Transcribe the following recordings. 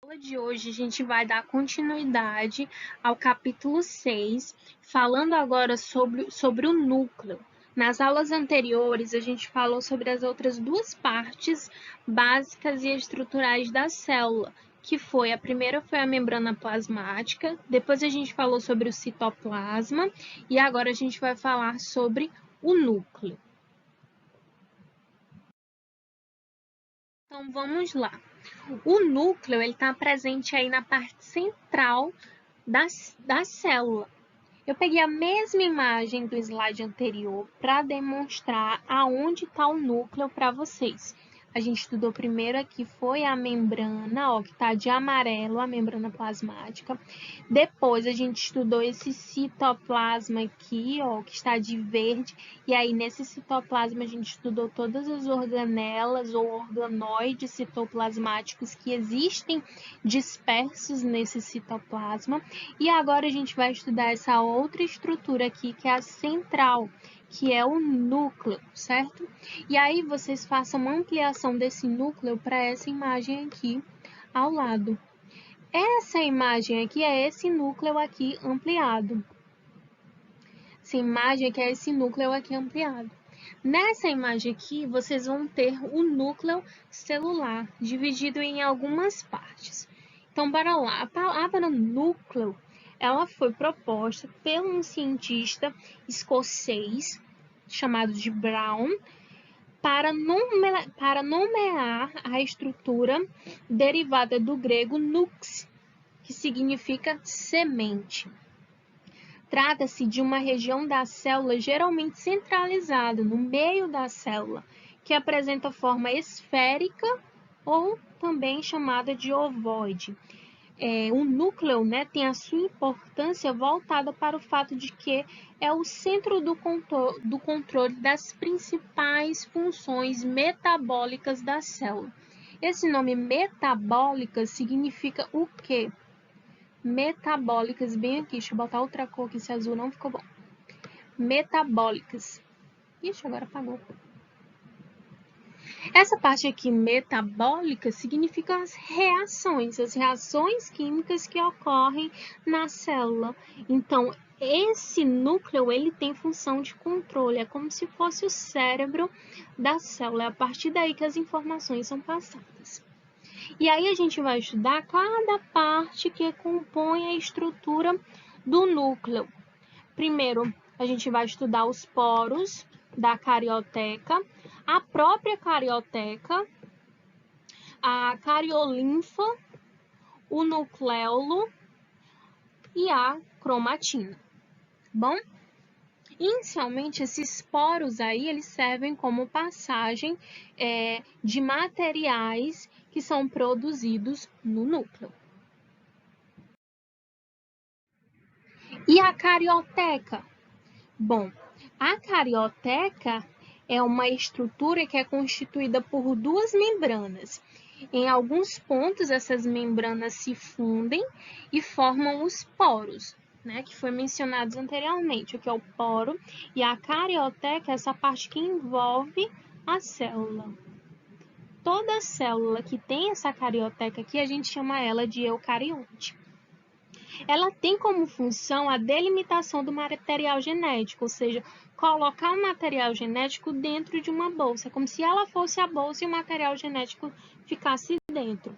aula de hoje a gente vai dar continuidade ao capítulo 6, falando agora sobre o núcleo. Nas aulas anteriores, a gente falou sobre as outras duas partes básicas e estruturais da célula, que a primeira foi a membrana plasmática, depois a gente falou sobre o citoplasma e agora a gente vai falar sobre o núcleo. Então, vamos lá. O núcleo está presente aí na parte central da célula. Eu peguei a mesma imagem do slide anterior para demonstrar aonde está o núcleo para vocês. A gente estudou primeiro aqui, foi a membrana, ó, que está de amarelo, a membrana plasmática. Depois a gente estudou esse citoplasma aqui, ó, que está de verde. E aí, nesse citoplasma, a gente estudou todas as organelas ou organoides citoplasmáticos que existem dispersos nesse citoplasma. E agora a gente vai estudar essa outra estrutura aqui, que é a central, que é o núcleo, certo? E aí vocês façam uma ampliação desse núcleo para essa imagem aqui ao lado. Essa imagem aqui é esse núcleo aqui ampliado. Essa imagem aqui é esse núcleo aqui ampliado. Nessa imagem aqui, vocês vão ter o núcleo celular, dividido em algumas partes. Então, bora lá. A palavra núcleo, ela foi proposta por um cientista escocês, chamado de Brown, para nomear a estrutura derivada do grego nux, que significa semente. Trata-se de uma região da célula geralmente centralizada, no meio da célula, que apresenta forma esférica ou também chamada de ovoide. O núcleo, né, tem a sua importância voltada para o fato de que é o centro do controle das principais funções metabólicas da célula. Esse nome metabólica significa o quê? Metabólicas, bem aqui, deixa eu botar outra cor que esse azul não ficou bom. Metabólicas. Ixi, agora apagou. Essa parte aqui, metabólica, significa as reações químicas que ocorrem na célula. Então, esse núcleo, ele tem função de controle, é como se fosse o cérebro da célula, é a partir daí que as informações são passadas. E aí a gente vai estudar cada parte que compõe a estrutura do núcleo. Primeiro, a gente vai estudar os poros da carioteca, a própria carioteca, a cariolinfa, o nucleolo e a cromatina. Bom? Inicialmente, esses poros aí, eles servem como passagem de materiais que são produzidos no núcleo. E a carioteca? Bom, a carioteca é uma estrutura que é constituída por duas membranas. Em alguns pontos, essas membranas se fundem e formam os poros, né, que foi mencionado anteriormente, o que é o poro, e a carioteca é essa parte que envolve a célula. Toda célula que tem essa carioteca aqui, a gente chama ela de eucarionte. Ela tem como função a delimitação do material genético, ou seja, colocar o material genético dentro de uma bolsa, como se ela fosse a bolsa e o material genético ficasse dentro.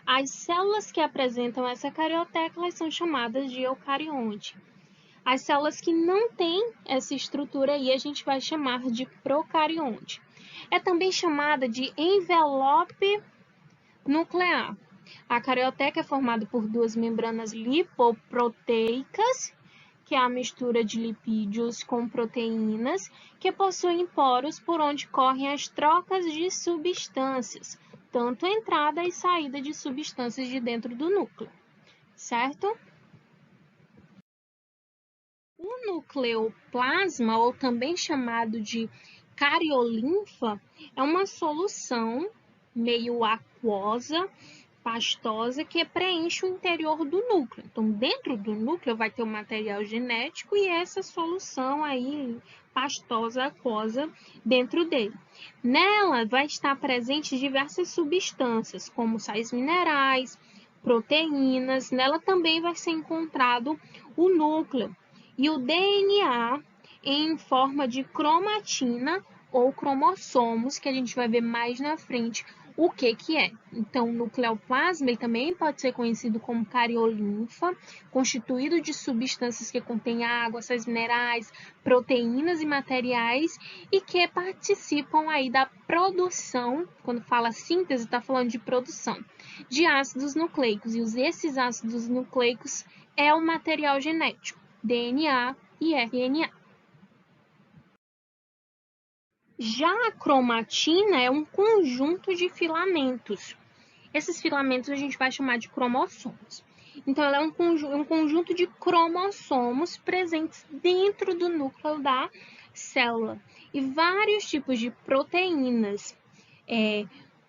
As células que apresentam essa carioteca, elas são chamadas de eucarionte. As células que não têm essa estrutura aí, a gente vai chamar de procarionte. É também chamada de envelope nuclear. A carioteca é formada por duas membranas lipoproteicas, que é a mistura de lipídios com proteínas, que possuem poros por onde correm as trocas de substâncias, tanto entrada e saída de substâncias de dentro do núcleo, certo? O nucleoplasma, ou também chamado de cariolinfa, é uma solução meio aquosa, pastosa, que preenche o interior do núcleo. Então, dentro do núcleo vai ter o material genético e essa solução aí pastosa, aquosa, dentro dele. Nela vai estar presente diversas substâncias, como sais minerais, proteínas. Nela também vai ser encontrado o núcleo e o DNA em forma de cromatina ou cromossomos, que a gente vai ver mais na frente o que é. Então, o nucleoplasma ele também pode ser conhecido como cariolinfa, constituído de substâncias que contêm água, sais minerais, proteínas e materiais e que participam aí da produção, quando fala síntese, está falando de produção, de ácidos nucleicos. E esses ácidos nucleicos é o material genético, DNA e RNA. Já a cromatina é um conjunto de filamentos. Esses filamentos a gente vai chamar de cromossomos. Então, ela é um conjunto de cromossomos presentes dentro do núcleo da célula. E vários tipos de proteínas.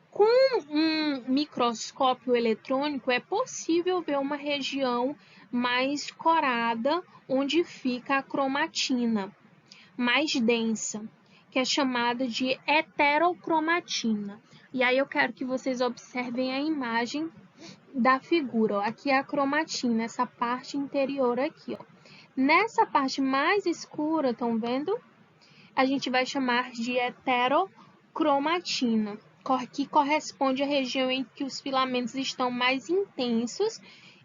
Com um microscópio eletrônico, é possível ver uma região mais corada, onde fica a cromatina, mais densa, que é chamada de heterocromatina. E aí eu quero que vocês observem a imagem da figura. Ó. Aqui é a cromatina, essa parte interior aqui. Ó. Nessa parte mais escura, estão vendo? A gente vai chamar de heterocromatina, que corresponde à região em que os filamentos estão mais intensos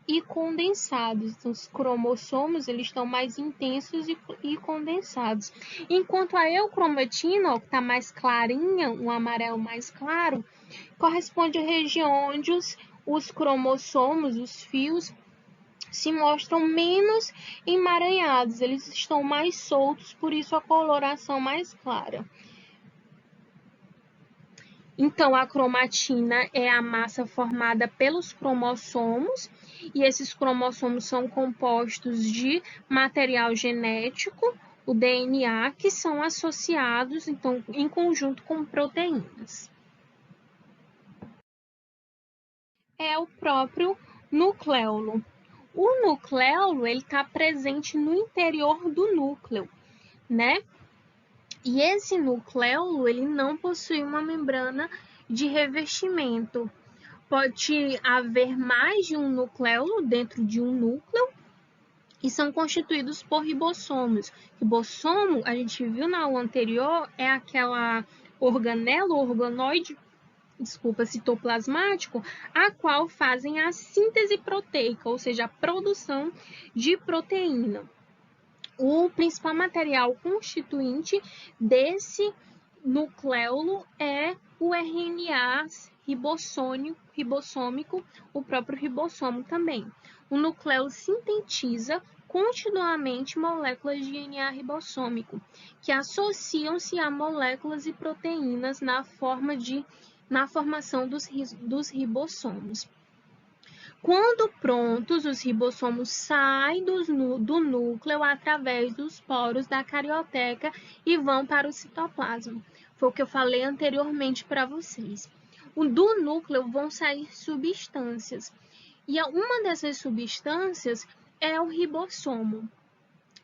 e condensados. Então, os cromossomos eles estão mais intensos e condensados. Enquanto a eucromatina, que está mais clarinha, um amarelo mais claro, corresponde à região onde os cromossomos, os fios, se mostram menos emaranhados, eles estão mais soltos, por isso a coloração mais clara. Então, a cromatina é a massa formada pelos cromossomos, e esses cromossomos são compostos de material genético, o DNA, que são associados, então, em conjunto com proteínas. É o próprio nucleolo. O nucleolo ele está presente no interior do núcleo, né? E esse nucleolo ele não possui uma membrana de revestimento. Pode haver mais de um nucleolo dentro de um núcleo e são constituídos por ribossomos. Ribossomo, a gente viu na aula anterior, é aquela organela ou organoide, citoplasmático, a qual fazem a síntese proteica, ou seja, a produção de proteína. O principal material constituinte desse nucleolo é o RNA ribossômico, o próprio ribossomo também. O nucleolo sintetiza continuamente moléculas de DNA ribossômico, que associam-se a moléculas e proteínas na formação dos ribossomos. Quando prontos, os ribossomos saem do núcleo através dos poros da carioteca e vão para o citoplasma. Foi o que eu falei anteriormente para vocês. Do núcleo vão sair substâncias. E uma dessas substâncias é o ribossomo.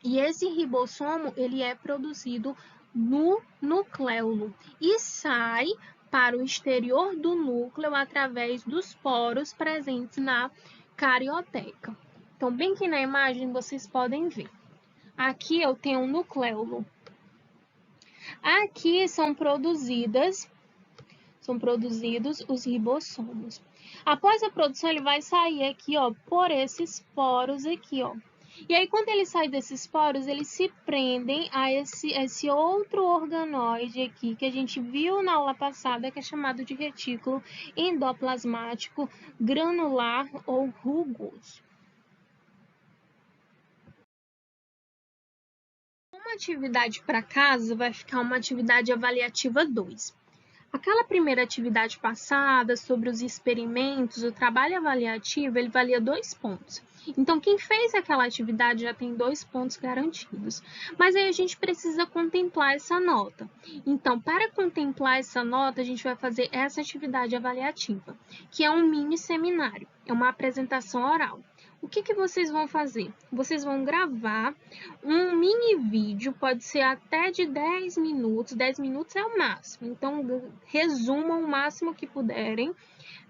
E esse ribossomo ele é produzido no nucleolo e sai para o exterior do núcleo através dos poros presentes na carioteca. Então, bem que na imagem vocês podem ver. Aqui eu tenho um nucleolo. Aqui são produzidos os ribossomos. Após a produção, ele vai sair aqui, ó, por esses poros aqui, ó. E aí, quando ele sai desses poros, eles se prendem a esse outro organoide aqui, que a gente viu na aula passada, que é chamado de retículo endoplasmático granular ou rugoso. Uma atividade para casa vai ficar uma atividade avaliativa 2. Aquela primeira atividade passada sobre os experimentos, o trabalho avaliativo, ele valia 2 pontos. Então, quem fez aquela atividade já tem 2 pontos garantidos. Mas aí a gente precisa contemplar essa nota. Então, para contemplar essa nota, a gente vai fazer essa atividade avaliativa, que é um mini seminário, é uma apresentação oral. o que que vocês vão fazer? Vocês vão gravar um mini vídeo, pode ser até de 10 minutos, 10 minutos é o máximo, então resumam o máximo que puderem,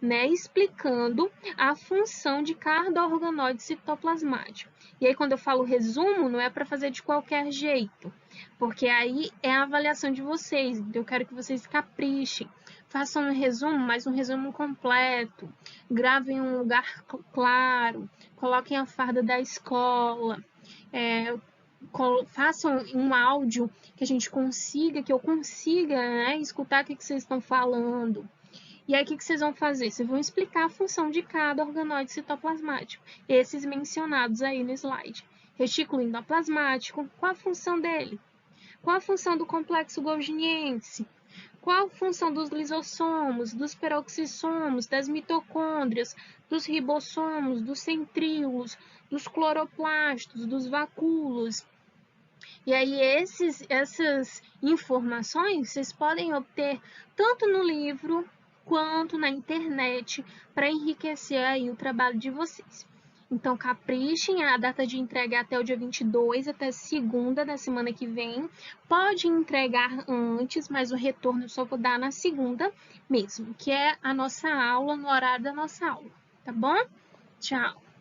né, explicando a função de cada organóide citoplasmático. E aí, quando eu falo resumo, não é para fazer de qualquer jeito, porque aí é a avaliação de vocês. Eu quero que vocês caprichem, façam um resumo, mas um resumo completo, gravem em um lugar claro, coloquem a farda da escola, façam um áudio que a gente consiga, que eu consiga, né, escutar o que vocês estão falando. E aí, o que vocês vão fazer? Vocês vão explicar a função de cada organóide citoplasmático, esses mencionados aí no slide. Retículo endoplasmático, qual a função dele? Qual a função do complexo golginiense? Qual a função dos lisossomos, dos peroxissomos, das mitocôndrias, dos ribossomos, dos centríolos, dos cloroplastos, dos vacúolos? E aí, essas informações vocês podem obter tanto no livro quanto na internet para enriquecer aí o trabalho de vocês. Então, caprichem, a data de entrega é até o dia 22, até segunda da semana que vem. Pode entregar antes, mas o retorno eu só vou dar na segunda mesmo, que é a nossa aula, no horário da nossa aula, tá bom? Tchau!